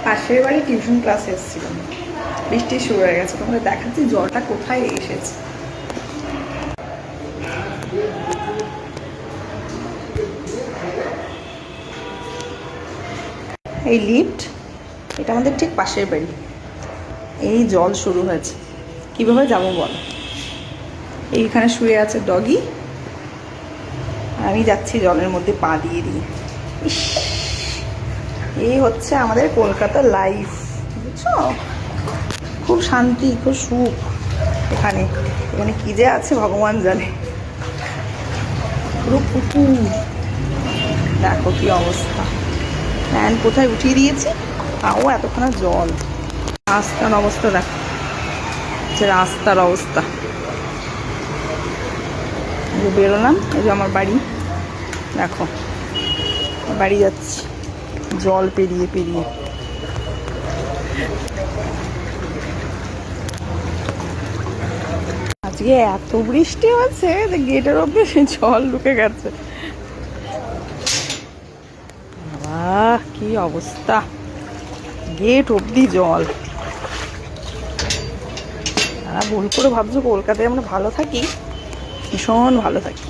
পাশের বাড়ি tuition class এসেছিলাম, বৃষ্টি শুরু হয়ে গেছে, তোমাদের দেখাচ্ছি জলটা কোথায় এসেছে। এই লিফট, এটা আমাদের ঠিক পাশের বাড়ি। এই জল শুরু হয়েছে, কীভাবে যাবো বল। এইখানে শুয়ে আছে ডগি, আমি যাচ্ছি জলের মধ্যে পা দিয়ে দিয়ে। ইস, এই হচ্ছে আমাদের কলকাতার লাইফ, বুঝছো? খুব শান্তি, খুব সুখ এখানে। এখানে কী যে আছে ভগবান জানে। পুরো পুকুর, দেখো কি অবস্থা। ফ্যান কোথায় উঠিয়ে দিয়েছি, তাও এতখানা জল। রাস্তার অবস্থা দেখো, রাস্তার অবস্থা। বেরোলাম, এই যে আমার বাড়ি, দেখো বাড়ি যাচ্ছি জল পেরিয়ে পেরিয়ে। আজকে এত বৃষ্টি হচ্ছে যে গেটের অব্দি জল ঢুকে গেছে। বাহ, কি অবস্থা, গেট অব্দি জল। ভুল করে ভাবছো কলকাতায় আমরা ভালো থাকি, ভীষণ ভালো থাকি।